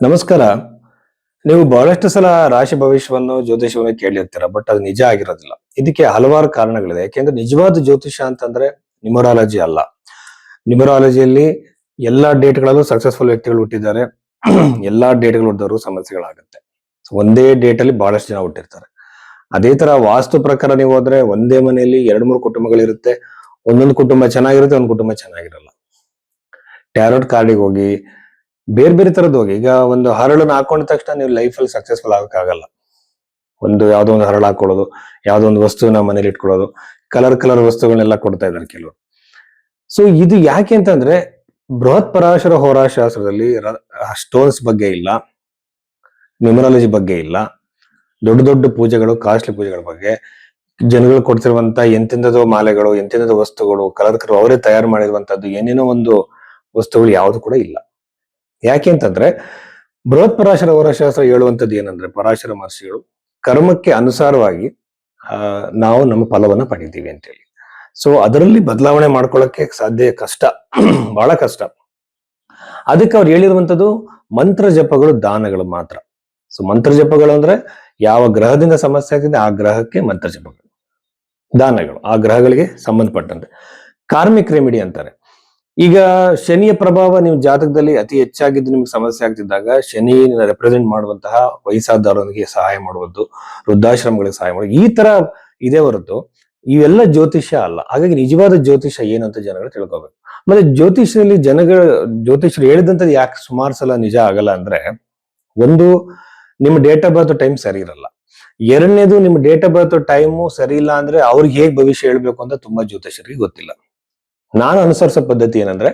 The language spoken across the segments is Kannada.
ನಮಸ್ಕಾರ. ನೀವು ಬಹಳಷ್ಟು ಸಲ ರಾಶಿ ಭವಿಷ್ಯವನ್ನು ಜ್ಯೋತಿಷವನ್ನು ಕೇಳಿರ್ತೀರ, ಬಟ್ ಅದು ನಿಜ ಆಗಿರೋದಿಲ್ಲ. ಇದಕ್ಕೆ ಹಲವಾರು ಕಾರಣಗಳಿದೆ. ಯಾಕೆಂದ್ರೆ ನಿಜವಾದ ಜ್ಯೋತಿಷ ಅಂತಂದ್ರೆ ನ್ಯೂಮರಾಲಜಿ ಅಲ್ಲ. ನ್ಯೂಮರಾಲಜಿಯಲ್ಲಿ ಎಲ್ಲಾ ಡೇಟ್ಗಳಲ್ಲೂ ಸಕ್ಸಸ್ಫುಲ್ ವ್ಯಕ್ತಿಗಳು ಹುಟ್ಟಿದ್ದಾರೆ. ಎಲ್ಲಾ ಡೇಟ್ಗಳು ಹುಟ್ಟಿದವರು ಸಮಸ್ಯೆಗಳಾಗುತ್ತೆ. ಒಂದೇ ಡೇಟ್ ಅಲ್ಲಿ ಬಹಳಷ್ಟು ಜನ ಹುಟ್ಟಿರ್ತಾರೆ. ಅದೇ ತರ ವಾಸ್ತು ಪ್ರಕಾರ ನೀವು ಹೋದ್ರೆ ಒಂದೇ ಮನೆಯಲ್ಲಿ 2-3 ಕುಟುಂಬಗಳಿರುತ್ತೆ. ಒಂದೊಂದು ಕುಟುಂಬ ಚೆನ್ನಾಗಿರುತ್ತೆ, ಒಂದು ಕುಟುಂಬ ಚೆನ್ನಾಗಿರಲ್ಲ. ಟ್ಯಾರೋಟ್ ಕಾರ್ಡಿಗೆ ಹೋಗಿ, ಬೇರೆ ಬೇರೆ ತರದ್ದು ಹೋಗಿ. ಈಗ ಒಂದು ಹರಳನ್ನ ಹಾಕೊಂಡ ತಕ್ಷಣ ನೀವು ಲೈಫ್ ಅಲ್ಲಿ ಸಕ್ಸಸ್ಫುಲ್ ಆಗಕ್ಕಾಗಲ್ಲ. ಯಾವ್ದೋ ಒಂದು ಹರಳು ಹಾಕೊಳ್ಳೋದು, ಯಾವ್ದೋ ಒಂದು ವಸ್ತುವನ್ನ ಮನೇಲಿ ಇಟ್ಕೊಳ್ಳೋದು, ಕಲರ್ ವಸ್ತುಗಳನ್ನೆಲ್ಲ ಕೊಡ್ತಾ ಇದ್ದಾರೆ ಕೆಲವರು. ಸೊ ಇದು ಯಾಕೆ ಅಂತಂದ್ರೆ ಬೃಹತ್ ಪರಾಶರ ಹೋರಾಶಾಸ್ತ್ರದಲ್ಲಿ ಸ್ಟೋನ್ಸ್ ಬಗ್ಗೆ ಇಲ್ಲ, ನ್ಯೂಮರಾಲಜಿ ಬಗ್ಗೆ ಇಲ್ಲ, ದೊಡ್ಡ ದೊಡ್ಡ ಪೂಜೆಗಳು, ಕಾಸ್ಟ್ಲಿ ಪೂಜೆಗಳ ಬಗ್ಗೆ, ಜನಗಳು ಕೊಡ್ತಿರುವಂತ ಎಂತೆಂಥದೋ ಮಾಲೆಗಳು, ಎಂತೆಂಥದೋ ವಸ್ತುಗಳು, ಕಲರ್ ಅವರೇ ತಯಾರು ಮಾಡಿರುವಂತದ್ದು ಏನೇನೋ ಒಂದು ವಸ್ತುಗಳು ಯಾವುದು ಕೂಡ ಇಲ್ಲ. ಯಾಕೆ ಅಂತಂದ್ರೆ ಬೃಹತ್ ಪರಾಶರ ಹೋರಾಶಾಸ್ತ್ರ ಹೇಳುವಂತದ್ದು ಏನಂದ್ರೆ, ಪರಾಶರ ಮಹರ್ಷಿಗಳು ಕರ್ಮಕ್ಕೆ ಅನುಸಾರವಾಗಿ ನಾವು ನಮ್ಮ ಫಲವನ್ನ ಪಡಿತೀವಿ ಅಂತೇಳಿ. ಸೊ ಅದರಲ್ಲಿ ಬದಲಾವಣೆ ಮಾಡ್ಕೊಳ್ಳಕ್ಕೆ ಕಷ್ಟ, ಬಹಳ ಕಷ್ಟ. ಅದಕ್ಕೆ ಅವ್ರು ಹೇಳಿರುವಂತದ್ದು ಮಂತ್ರ ಜಪಗಳು, ದಾನಗಳು ಮಾತ್ರ. ಸೊ ಮಂತ್ರ ಜಪಗಳು ಅಂದ್ರೆ ಯಾವ ಗ್ರಹದಿಂದ ಸಮಸ್ಯೆ ಆಗ್ತಿದೆ ಆ ಗ್ರಹಕ್ಕೆ ಮಂತ್ರ ಜಪಗಳು, ದಾನಗಳು ಆ ಗ್ರಹಗಳಿಗೆ ಸಂಬಂಧಪಟ್ಟಂತೆ. ಕಾರ್ಮಿಕ್ ರೆಮಿಡಿ ಅಂತಾರೆ. ಈಗ ಶನಿಯ ಪ್ರಭಾವ ನೀವು ಜಾತಕದಲ್ಲಿ ಅತಿ ಹೆಚ್ಚಾಗಿದ್ದು ನಿಮ್ಗೆ ಸಮಸ್ಯೆ ಆಗ್ತಿದ್ದಾಗ ಶನಿ ರೆಪ್ರೆಸೆಂಟ್ ಮಾಡುವಂತಹ ವಯಸ್ಸಾದವರಿಗೆ ಸಹಾಯ ಮಾಡುವುದು, ವೃದ್ಧಾಶ್ರಮಗಳಿಗೆ ಸಹಾಯ ಮಾಡುವುದು, ಈ ತರ ಇದೇ ಹೊರತು ಇವೆಲ್ಲ ಜ್ಯೋತಿಷ್ಯ ಅಲ್ಲ. ಹಾಗಾಗಿ ನಿಜವಾದ ಜ್ಯೋತಿಷ್ಯ ಏನಂತ ಜನಗಳು ತಿಳ್ಕೋಬೇಕು. ಮತ್ತೆ ಜ್ಯೋತಿಷ್ಯರು ಹೇಳಿದಂಥದ್ದು ಯಾಕೆ ಸುಮಾರು ಸಲ ನಿಜ ಆಗಲ್ಲ ಅಂದ್ರೆ, ಒಂದು, ನಿಮ್ಮ ಡೇಟ್ ಆಫ್ ಬರ್ತ್ ಟೈಮ್ ಸರಿ ಇರಲ್ಲ. ಎರಡನೇದು, ನಿಮ್ಮ ಡೇಟ್ ಆಫ್ ಬರ್ತ್ ಟೈಮು ಸರಿ ಇಲ್ಲ ಅಂದ್ರೆ ಅವ್ರಿಗೆ ಹೇಗ್ ಭವಿಷ್ಯ ಹೇಳ್ಬೇಕು ಅಂತ ತುಂಬಾ ಜ್ಯೋತಿಷ್ಯರಿಗೆ ಗೊತ್ತಿಲ್ಲ. ನಾನು ಅನುಸರಿಸೋ ಪದ್ಧತಿ ಏನಂದ್ರೆ,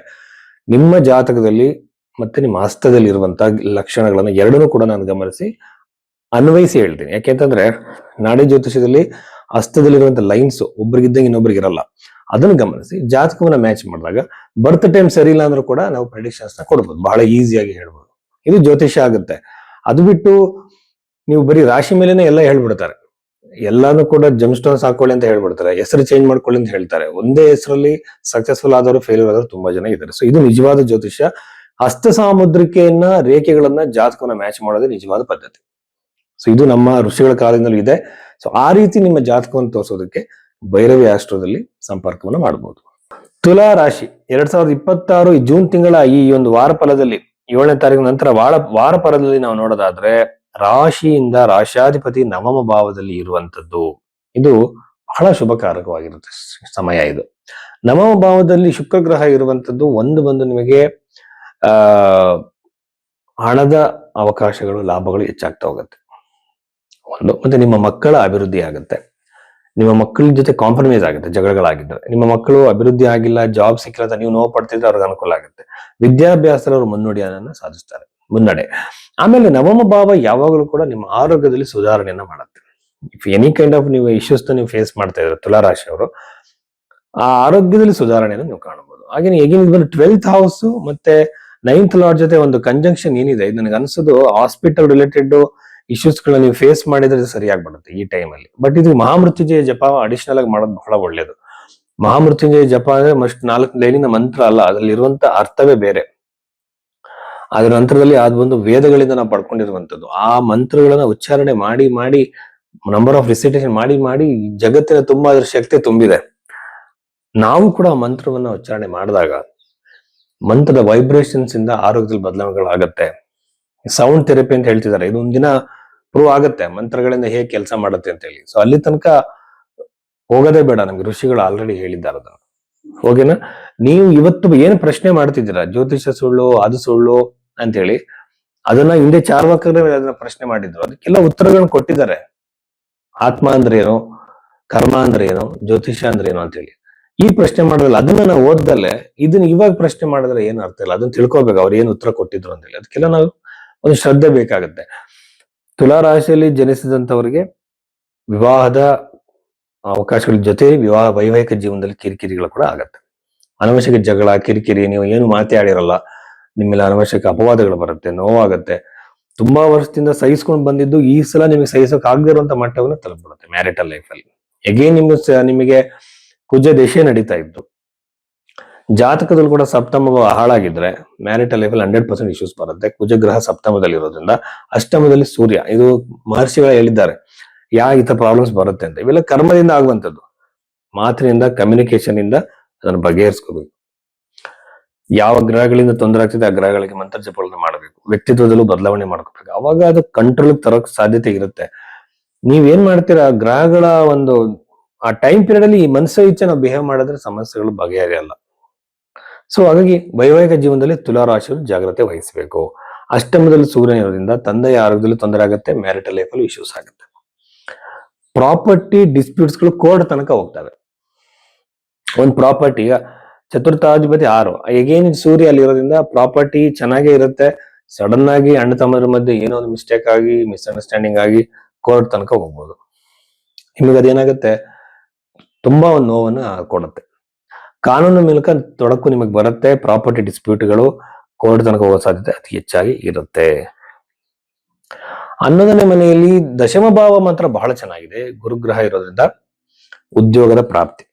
ನಿಮ್ಮ ಜಾತಕದಲ್ಲಿ ಮತ್ತೆ ನಿಮ್ಮ ಹಸ್ತದಲ್ಲಿ ಇರುವಂತಹ ಲಕ್ಷಣಗಳನ್ನ ಎರಡನ್ನೂ ಕೂಡ ನಾನು ಗಮನಿಸಿ ಅನ್ವಯಿಸಿ ಹೇಳ್ತೀನಿ. ಯಾಕೆಂತಂದ್ರೆ ನಾಡಿ ಜ್ಯೋತಿಷದಲ್ಲಿ ಹಸ್ತದಲ್ಲಿರುವಂತ ಲೈನ್ಸ್ ಒಬ್ರಿಗಿದ್ದಂಗೆ ಇನ್ನೊಬ್ರಿಗೆ ಇರಲ್ಲ. ಅದನ್ನು ಗಮನಿಸಿ ಜಾತಕವನ್ನ ಮ್ಯಾಚ್ ಮಾಡಿದಾಗ ಬರ್ತ್ ಟೈಮ್ ಸರಿ ಇಲ್ಲ ಅಂದ್ರೂ ಕೂಡ ನಾವು ಪ್ರೆಡಿಕ್ಷನ್ಸ್ ನ ಕೊಡ್ಬೋದು, ಬಹಳ ಈಸಿಯಾಗಿ ಹೇಳ್ಬೋದು. ಇದು ಜ್ಯೋತಿಷ್ಯ ಆಗುತ್ತೆ. ಅದು ಬಿಟ್ಟು ನೀವು ಬರೀ ರಾಶಿ ಮೇಲೆನೆ ಎಲ್ಲ ಹೇಳ್ಬಿಡ್ತಾರೆ, ಎಲ್ಲಾನು ಕೂಡ ಜಮ್ ಸ್ಟೋನ್ಸ್ ಹಾಕೊಳ್ಳಿ ಅಂತ ಹೇಳ್ಬಿಡ್ತಾರೆ, ಹೆಸರು ಚೇಂಜ್ ಮಾಡ್ಕೊಳ್ಳಿ ಅಂತ ಹೇಳ್ತಾರೆ. ಒಂದೇ ಹೆಸರಲ್ಲಿ ಸಕ್ಸಸ್ಫುಲ್ ಆದವರು, ಫೇಲ್ಯೂರ್ ಆದವರು ತುಂಬಾ ಜನ ಇದ್ದಾರೆ. ಸೊ ಇದು ನಿಜವಾದ ಜ್ಯೋತಿಷ್ಯ. ಹಸ್ತ ಸಾಮುದ್ರಿಕೆಯನ್ನ, ರೇಖೆಗಳನ್ನ, ಜಾತಕವನ್ನ ಮ್ಯಾಚ್ ಮಾಡೋದೇ ನಿಜವಾದ ಪದ್ಧತಿ. ಸೊ ಇದು ನಮ್ಮ ಋಷಿಗಳ ಕಾಲದಿಂದಲೂ ಇದೆ. ಸೊ ಆ ರೀತಿ ನಿಮ್ಮ ಜಾತಕವನ್ನು ತೋರಿಸೋದಕ್ಕೆ ಭೈರವಿ ಆಸ್ಟ್ರೋದಲ್ಲಿ ಸಂಪರ್ಕವನ್ನು ಮಾಡಬಹುದು. ತುಲಾ ರಾಶಿ 2026 ಜೂನ್ ತಿಂಗಳ ಈ ಒಂದು ವಾರ ಫಲದಲ್ಲಿ 7ನೇ ತಾರೀಕು ನಂತರ ವಾರ ಫಲದಲ್ಲಿ ನಾವು ನೋಡೋದಾದ್ರೆ, ರಾಶಿಯಿಂದ ರಾಶ್ಯಾಧಿಪತಿ ನವಮ ಭಾವದಲ್ಲಿ ಇರುವಂತದ್ದು ಇದು ಬಹಳ ಶುಭಕಾರಕವಾಗಿರುತ್ತೆ ಸಮಯ. ಇದು ನವಮ ಭಾವದಲ್ಲಿ ಶುಕ್ರ ಗ್ರಹ ಇರುವಂತದ್ದು ಬಂದು ನಿಮಗೆ ಹಣದ ಅವಕಾಶಗಳು, ಲಾಭಗಳು ಹೆಚ್ಚಾಗ್ತಾ ಹೋಗುತ್ತೆ. ಮತ್ತೆ ನಿಮ್ಮ ಮಕ್ಕಳ ಅಭಿವೃದ್ಧಿ ಆಗುತ್ತೆ. ನಿಮ್ಮ ಮಕ್ಕಳ ಜೊತೆ ಕಾಂಪ್ರಮೈಸ್ ಆಗುತ್ತೆ ಜಗಳಗಳಾಗಿದ್ರೆ. ನಿಮ್ಮ ಮಕ್ಕಳು ಅಭಿವೃದ್ಧಿ ಆಗಿಲ್ಲ, ಜಾಬ್ ಸಿಕ್ಕಿಲ್ಲ ಅಂತ ನೀವು ನೋವು ಪಡ್ತಿದ್ರೆ ಅವ್ರಿಗೆ ಅನುಕೂಲ ಆಗುತ್ತೆ. ವಿದ್ಯಾಭ್ಯಾಸದಲ್ಲಿ ಅವರು ಮುನ್ನುಡಿಯನ್ನ ಸಾಧಿಸ್ತಾರೆ, ಮುನ್ನಡೆ. ಆಮೇಲೆ ನವಮ ಭಾವ ಯಾವಾಗಲೂ ಕೂಡ ನಿಮ್ಮ ಆರೋಗ್ಯದಲ್ಲಿ ಸುಧಾರಣೆಯನ್ನ ಮಾಡುತ್ತೆ. ಇಫ್ ಎನಿ ಕೈಂಡ್ ಆಫ್ ನೀವು ಇಶ್ಯೂಸ್ ನೀವು ಫೇಸ್ ಮಾಡ್ತಾ ಇದ್ರೆ ತುಲಾರಾಶಿಯವರು, ಆ ಆರೋಗ್ಯದಲ್ಲಿ ಸುಧಾರಣೆಯನ್ನು ನೀವು ಕಾಣಬಹುದು. ಹಾಗೆ ಈಗ 12th ಹೌಸ್ ಮತ್ತೆ 9th ಲಾರ್ಡ್ ಜೊತೆ ಒಂದು ಕಂಜಂಕ್ಷನ್ ಏನಿದೆ, ಇದು ನನಗೆ ಅನ್ಸೋದು ಹಾಸ್ಪಿಟಲ್ ರಿಲೇಟೆಡ್ ಇಶ್ಯೂಸ್ ಗಳನ್ನ ನೀವು ಫೇಸ್ ಮಾಡಿದ್ರೆ ಸರಿಯಾಗ್ಬಿಡುತ್ತೆ ಈ ಟೈಮ್ ಅಲ್ಲಿ. ಬಟ್ ಇದು ಮಹಾಮೃತ್ಯುಂಜಯ ಜಪ ಅಡಿಷನಲ್ ಆಗಿ ಮಾಡೋದು ಬಹಳ ಒಳ್ಳೇದು. ಮಹಾಮೃತ್ಯುಂಜಯ ಜಪ ಅಂದ್ರೆ ಮಸ್ಟ್ 4 ಲೈನಿನ ಮಂತ್ರ ಅಲ್ಲ, ಅದ್ರಲ್ಲಿ ಇರುವಂತ ಅರ್ಥವೇ ಬೇರೆ. ಅದರ ನಂತರದಲ್ಲಿ ಅದು ವೇದಗಳಿಂದ ನಾವು ಪಡ್ಕೊಂಡಿರುವಂತದ್ದು. ಆ ಮಂತ್ರಗಳನ್ನ ಉಚ್ಚಾರಣೆ ಮಾಡಿ ಮಾಡಿ, ನಂಬರ್ ಆಫ್ ರಿಸಿಟೇಷನ್ ಮಾಡಿ ಮಾಡಿ ಜಗತ್ತಿನ ತುಂಬಾ ಅದ್ರ ಶಕ್ತಿ ತುಂಬಿದೆ. ನಾವು ಕೂಡ ಆ ಮಂತ್ರವನ್ನ ಉಚ್ಚಾರಣೆ ಮಾಡಿದಾಗ ಮಂತ್ರದ ವೈಬ್ರೇಷನ್ಸ್ ಇಂದ ಆರೋಗ್ಯದಲ್ಲಿ ಬದಲಾವಣೆಗಳಾಗತ್ತೆ. ಸೌಂಡ್ ಥೆರಪಿ ಅಂತ ಹೇಳ್ತಿದ್ದಾರೆ, ಇದೊಂದಿನ ಪ್ರೂವ್ ಆಗುತ್ತೆ ಮಂತ್ರಗಳಿಂದ ಹೇಗೆ ಕೆಲಸ ಮಾಡುತ್ತೆ ಅಂತ ಹೇಳಿ. ಸೊ ಅಲ್ಲಿ ತನಕ ಹೋಗೋದೇ ಬೇಡ, ನಮ್ಗೆ ಋಷಿಗಳು ಆಲ್ರೆಡಿ ಹೇಳಿದ್ದಾರೆ ಅದನ್ನ. ಓಕೆನಾ? ನೀವು ಇವತ್ತು ಏನ್ ಪ್ರಶ್ನೆ ಮಾಡ್ತಿದ್ದೀರಾ, ಜ್ಯೋತಿಷ ಸುಳ್ಳು, ಅದು ಸುಳ್ಳು ಅಂತ ಹೇಳಿ, ಅದನ್ನ ಹಿಂದೆ ಚಾರ್ವಾಕರೇ ಅದನ್ನ ಪ್ರಶ್ನೆ ಮಾಡಿದ್ರು, ಅದಕ್ಕೆಲ್ಲ ಉತ್ತರಗಳನ್ನ ಕೊಟ್ಟಿದ್ದಾರೆ. ಆತ್ಮ ಅಂದ್ರೆ ಏನು, ಕರ್ಮ ಅಂದ್ರೆ ಏನು, ಜ್ಯೋತಿಷ ಅಂದ್ರೆ ಏನು ಅಂತ ಹೇಳಿ. ಈ ಪ್ರಶ್ನೆ ಮಾಡೋದಲ್ಲ, ಅದನ್ನ ನಾವು ಓದ್ದಲ್ಲೇ ಇದನ್ನ ಇವಾಗ ಪ್ರಶ್ನೆ ಮಾಡಿದ್ರೆ ಏನು ಅರ್ಥ ಇಲ್ಲ. ಅದನ್ನ ತಿಳ್ಕೊಬೇಕು ಅವ್ರು ಏನು ಉತ್ತರ ಕೊಟ್ಟಿದ್ರು ಅಂತ ಹೇಳಿ. ಅದಕ್ಕೆಲ್ಲ ನಾವು ಒಂದು ಶ್ರದ್ಧೆ ಬೇಕಾಗುತ್ತೆ. ತುಲಾ ರಾಶಿಯಲ್ಲಿ ಜನಿಸಿದಂತವರಿಗೆ ವಿವಾಹದ ಅವಕಾಶಗಳ ಜೊತೆ ವೈವಾಹಿಕ ಜೀವನದಲ್ಲಿ ಕಿರಿಕಿರಿಗಳು ಕೂಡ ಆಗತ್ತೆ. ಅನವಶ್ಯಕ ಜಗಳ, ಕಿರಿಕಿರಿ, ನೀವು ಏನು ಮಾತಾಡಿರಲ್ಲ, ನಿಮ್ಮೆಲ್ಲ ಅನವಶ್ಯಕ ಅಪವಾದಗಳು ಬರುತ್ತೆ, ನೋವಾಗತ್ತೆ. ತುಂಬಾ ವರ್ಷದಿಂದ ಸಹಿಸ್ಕೊಂಡು ಬಂದಿದ್ದು ಈ ಸಲ ನಿಮಗೆ ಸಹಿಸೋಕೆ ಆಗದೇ ಇರುವಂತ ಮಟ್ಟವನ್ನು ತಲುಪಿಬಿಡುತ್ತೆ ಮ್ಯಾರಿಟಲ್ ಲೈಫ್ ಅಲ್ಲಿ. ನಿಮಗೆ ಕುಜ ದಶೆ ನಡೀತಾ ಇತ್ತು, ಜಾತಕದಲ್ಲಿ ಕೂಡ ಸಪ್ತಮ ಹಾಳಾಗಿದ್ರೆ ಮ್ಯಾರಿಟಲ್ ಲೈಫ್ ಅಲ್ಲಿ 100% ಇಶ್ಯೂಸ್ ಬರುತ್ತೆ. ಕುಜಗ್ರಹ ಸಪ್ತಮದಲ್ಲಿ ಇರೋದ್ರಿಂದ, ಅಷ್ಟಮದಲ್ಲಿ ಸೂರ್ಯ, ಇದು ಮಹರ್ಷಿಗಳು ಹೇಳಿದ್ದಾರೆ ಈ ತರ ಪ್ರಾಬ್ಲಮ್ಸ್ ಬರುತ್ತೆ ಅಂತ. ಇವೆಲ್ಲ ಕರ್ಮದಿಂದ ಆಗುವಂತದ್ದು. ಮಾತಿನಿಂದ, ಕಮ್ಯುನಿಕೇಶನ್ ಇಂದ ಅದನ್ನು ಬಗೆಹರಿಸ್ಕೋಬೇಕು. ಯಾವ ಗ್ರಹಗಳಿಂದ ತೊಂದರೆ ಆಗ್ತಿದೆ ಆ ಗ್ರಹಗಳಿಗೆ ಮಂತ್ರ ಜಪಗಳನ್ನು ಮಾಡಬೇಕು. ವ್ಯಕ್ತಿತ್ವದಲ್ಲೂ ಬದಲಾವಣೆ ಮಾಡ್ಕೋಬೇಕು. ಅವಾಗ ಅದು ಕಂಟ್ರೋಲ್ ತರೋಕ್ ಸಾಧ್ಯತೆ ಇರುತ್ತೆ. ನೀವೇನ್ ಮಾಡ್ತೀರಾ, ಗ್ರಹಗಳ ಒಂದು ಆ ಟೈಮ್ ಪೀರಿಯಡ್ ಅಲ್ಲಿ ಈ ಮನಸ್ಸು ಇಚ್ಛೆ ನಾವು ಬಿಹೇವ್ ಮಾಡಿದ್ರೆ ಸಮಸ್ಯೆಗಳು ಬಗೆಹರಿಯಲ್ಲ. ಸೊ ಹಾಗಾಗಿ ವೈವಾಹಿಕ ಜೀವನದಲ್ಲಿ ತುಲಾ ರಾಶಿಯವರು ಜಾಗ್ರತೆ ವಹಿಸಬೇಕು. ಅಷ್ಟಮದಲ್ಲಿ ಸೂರ್ಯನ ಇರೋದ್ರಿಂದ ತಂದೆಯ ಆರೋಗ್ಯದಲ್ಲಿ ತೊಂದರೆ ಆಗುತ್ತೆ, ಮ್ಯಾರಿಟಲ್ ಲೈಫ್ ಅಲ್ಲಿ ಇಶ್ಯೂಸ್ ಆಗುತ್ತೆ. ಪ್ರಾಪರ್ಟಿ ಡಿಸ್ಪ್ಯೂಟ್ಸ್ ಗಳು ಕೋರ್ಟ್ ತನಕ ಹೋಗ್ತವೆ. ಒಂದು ಪ್ರಾಪರ್ಟಿ, ಚತುರ್ಥಾಧಿಪತಿ 6, ಎಗೇನ್ ಸೂರ್ಯ ಅಲ್ಲಿ ಇರೋದ್ರಿಂದ ಪ್ರಾಪರ್ಟಿ ಚೆನ್ನಾಗೇ ಇರುತ್ತೆ. ಸಡನ್ ಆಗಿ ಅಣ್ಣ ತಮ್ಮರ ಮಧ್ಯೆ ಏನೋ ಒಂದು ಮಿಸ್ಟೇಕ್ ಆಗಿ, ಮಿಸ್ಅಂಡರ್ಸ್ಟ್ಯಾಂಡಿಂಗ್ ಆಗಿ ಕೋರ್ಟ್ ತನಕ ಹೋಗ್ಬೋದು. ನಿಮಗೆ ಅದೇನಾಗುತ್ತೆ, ತುಂಬಾ ಒಂದು ನೋವನ್ನು ಕೊಡುತ್ತೆ. ಕಾನೂನು ಮೂಲಕ ತೊಡಕು ನಿಮಗೆ ಬರುತ್ತೆ. ಪ್ರಾಪರ್ಟಿ ಡಿಸ್ಪ್ಯೂಟ್ಗಳು ಕೋರ್ಟ್ ತನಕ ಹೋಗೋ ಸಾಧ್ಯತೆ ಅತಿ ಹೆಚ್ಚಾಗಿ ಇರುತ್ತೆ. 11ನೇ ಮನೆಯಲ್ಲಿ ದಶಮ ಭಾವ ಮಾತ್ರ ಬಹಳ ಚೆನ್ನಾಗಿದೆ. ಗುರುಗ್ರಹ ಇರೋದ್ರಿಂದ ಉದ್ಯೋಗದ ಪ್ರಾಪ್ತಿ.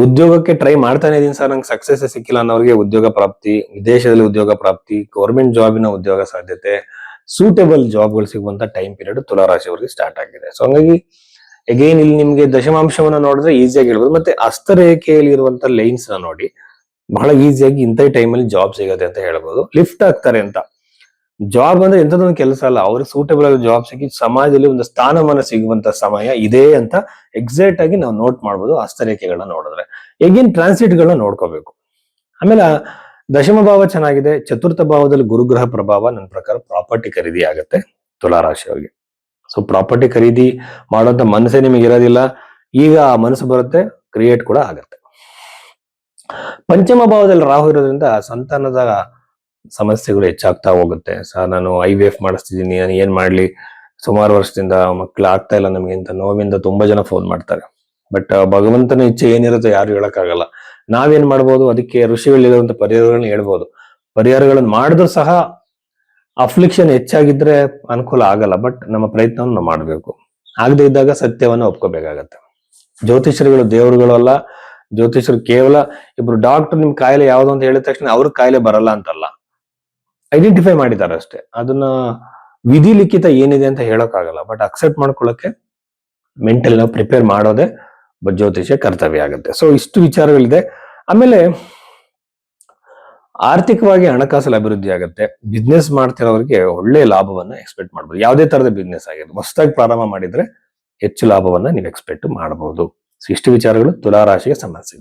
ಉದ್ಯೋಗಕ್ಕೆ ಟ್ರೈ ಮಾಡ್ತಾನೆ ಇದೀನಿ ಸರ್, ನಂಗೆ ಸಕ್ಸಸ್ ಸಿಕ್ಕಿಲ್ಲ ಅನ್ನೋರಿಗೆ ಉದ್ಯೋಗ ಪ್ರಾಪ್ತಿ, ವಿದೇಶದಲ್ಲಿ ಉದ್ಯೋಗ ಪ್ರಾಪ್ತಿ, ಗೌರ್ಮೆಂಟ್ ಜಾಬಿನ ಉದ್ಯೋಗ ಸಾಧ್ಯತೆ, ಸೂಟೇಬಲ್ ಜಾಬ್ಗಳು ಸಿಗುವಂತ ಟೈಮ್ ಪೀರಿಯಡ್ ತುಲಾರಾಶಿಯವರಿಗೆ ಸ್ಟಾರ್ಟ್ ಆಗಿದೆ. ಸೊ ಹಂಗಾಗಿ ಅಗೈನ್ ಇಲ್ಲಿ ನಿಮ್ಗೆ ದಶಮಾಂಶವನ್ನ ನೋಡಿದ್ರೆ ಈಸಿಯಾಗಿ ಹೇಳ್ಬೋದು. ಮತ್ತೆ ಹಸ್ತರೇಖೆಯಲ್ಲಿ ಇರುವಂತ ಲೈನ್ಸ್ ನ ನೋಡಿ ಬಹಳ ಈಸಿಯಾಗಿ ಇಂಥ ಟೈಮಲ್ಲಿ ಜಾಬ್ ಸಿಗುತ್ತೆ ಅಂತ ಹೇಳ್ಬೋದು. ಲಿಫ್ಟ್ ಆಗ್ತಾರೆ ಅಂತ. ಜಾಬ್ ಅಂದ್ರೆ ಎಂಥದೊಂದು ಕೆಲಸ ಅಲ್ಲ, ಅವ್ರಿಗೆ ಸೂಟೇಬಲ್ ಆಗಿ ಜಾಬ್ ಸಿಕ್ಕಿ ಸಮಾಜದಲ್ಲಿ ಒಂದು ಸ್ಥಾನಮಾನ ಸಿಗುವಂತ ಸಮಯ ಇದೆ ಅಂತ ಎಕ್ಸಾಕ್ಟ್ ಆಗಿ ನಾವು ನೋಟ್ ಮಾಡ್ಬೋದು ಹಸ್ತರೇಖೆಗಳನ್ನ ನೋಡಿದ್ರೆ. ಈಗಿನ ಟ್ರಾನ್ಸಿಟ್ ಗಳನ್ನ ನೋಡ್ಕೋಬೇಕು. ಆಮೇಲೆ ದಶಮ ಭಾವ ಚೆನ್ನಾಗಿದೆ. ಚತುರ್ಥ ಭಾವದಲ್ಲಿ ಗುರುಗ್ರಹ ಪ್ರಭಾವ ನನ್ನ ಪ್ರಕಾರ ಪ್ರಾಪರ್ಟಿ ಖರೀದಿ ಆಗುತ್ತೆ ತುಲಾರಾಶಿಯವರಿಗೆ. ಸೊ ಪ್ರಾಪರ್ಟಿ ಖರೀದಿ ಮಾಡೋಂಥ ಮನಸ್ಸೇ ನಿಮಗೆ ಇರೋದಿಲ್ಲ, ಈಗ ಆ ಮನಸ್ಸು ಬರುತ್ತೆ, ಕ್ರಿಯೇಟ್ ಕೂಡ ಆಗತ್ತೆ. ಪಂಚಮ ಭಾವದಲ್ಲಿ ರಾಹು ಇರೋದ್ರಿಂದ ಸಂತಾನದ ಸಮಸ್ಯೆಗಳು ಹೆಚ್ಚಾಗ್ತಾ ಹೋಗುತ್ತೆ. ಸರ್ ನಾನು IVF ಮಾಡಿಸ್ತಿದ್ದೀನಿ, ನಾನು ಏನ್ ಮಾಡ್ಲಿ, ಸುಮಾರು ವರ್ಷದಿಂದ ಮಕ್ಳು ಆಗ್ತಾ ಇಲ್ಲ ನಮಗೆ ಅಂತ ನೋವಿಂದ ತುಂಬಾ ಜನ ಫೋನ್ ಮಾಡ್ತಾರೆ. ಬಟ್ ಭಗವಂತನ ಇಚ್ಛೆ ಏನಿರುತ್ತೆ ಯಾರು ಹೇಳಕ್ಕಾಗಲ್ಲ. ನಾವೇನ್ ಮಾಡ್ಬೋದು, ಅದಕ್ಕೆ ಋಷಿಗಳಿರುವಂತ ಪರಿಹಾರಗಳನ್ನ ಹೇಳ್ಬೋದು. ಪರಿಹಾರಗಳನ್ನ ಮಾಡಿದ್ರು ಸಹ ಅಫ್ಲಿಕ್ಷನ್ ಹೆಚ್ಚಾಗಿದ್ರೆ ಅನುಕೂಲ ಆಗಲ್ಲ. ಬಟ್ ನಮ್ಮ ಪ್ರಯತ್ನವನ್ನು ನಾವು ಮಾಡಬೇಕು. ಆಗದೆ ಇದ್ದಾಗ ಸತ್ಯವನ್ನ ಒಪ್ಕೋಬೇಕಾಗತ್ತೆ. ಜ್ಯೋತಿಷರುಗಳು ದೇವರುಗಳು ಅಲ್ಲ. ಜ್ಯೋತಿಷರು ಕೇವಲ ಇಬ್ರು ಡಾಕ್ಟರ್ ನಿಮ್ ಕಾಯಿಲೆ ಯಾವ್ದು ಅಂತ ಹೇಳಿದ ತಕ್ಷಣ ಅವ್ರ ಕಾಯಿಲೆ ಬರಲ್ಲ ಅಂತಲ್ಲ, ಐಡೆಂಟಿಫೈ ಮಾಡಿದ್ದಾರೆ ಅಷ್ಟೇ. ಅದನ್ನ ವಿಧಿ ಲಿಖಿತ ಏನಿದೆ ಅಂತ ಹೇಳೋಕ್ಕಾಗಲ್ಲ. ಬಟ್ ಅಕ್ಸೆಪ್ಟ್ ಮಾಡ್ಕೊಳ್ಳೋಕೆ ಮೆಂಟಲ್ ನಾವು ಪ್ರಿಪೇರ್ ಮಾಡೋದೇ ಜ್ಯೋತಿಷ ಕರ್ತವ್ಯ ಆಗುತ್ತೆ. ಸೊ ಇಷ್ಟು ವಿಚಾರಗಳಿದೆ. ಆಮೇಲೆ ಆರ್ಥಿಕವಾಗಿ ಹಣಕಾಸಲ್ಲಿ ಅಭಿವೃದ್ಧಿ ಆಗುತ್ತೆ. ಬಿಸ್ನೆಸ್ ಮಾಡ್ತಿರೋರಿಗೆ ಒಳ್ಳೆ ಲಾಭವನ್ನ ಎಕ್ಸ್ಪೆಕ್ಟ್ ಮಾಡ್ಬೋದು. ಯಾವುದೇ ತರದ ಬಿಸ್ನೆಸ್ ಆಗಿರುತ್ತೆ, ಹೊಸದಾಗಿ ಪ್ರಾರಂಭ ಮಾಡಿದ್ರೆ ಹೆಚ್ಚು ಲಾಭವನ್ನ ನೀವು ಎಕ್ಸ್ಪೆಕ್ಟ್ ಮಾಡಬಹುದು. ಸೊ ಇಷ್ಟು ವಿಚಾರಗಳು ತುಲಾರಾಶಿಗೆ ಸಂಬಂಧಿಸಿದೆ.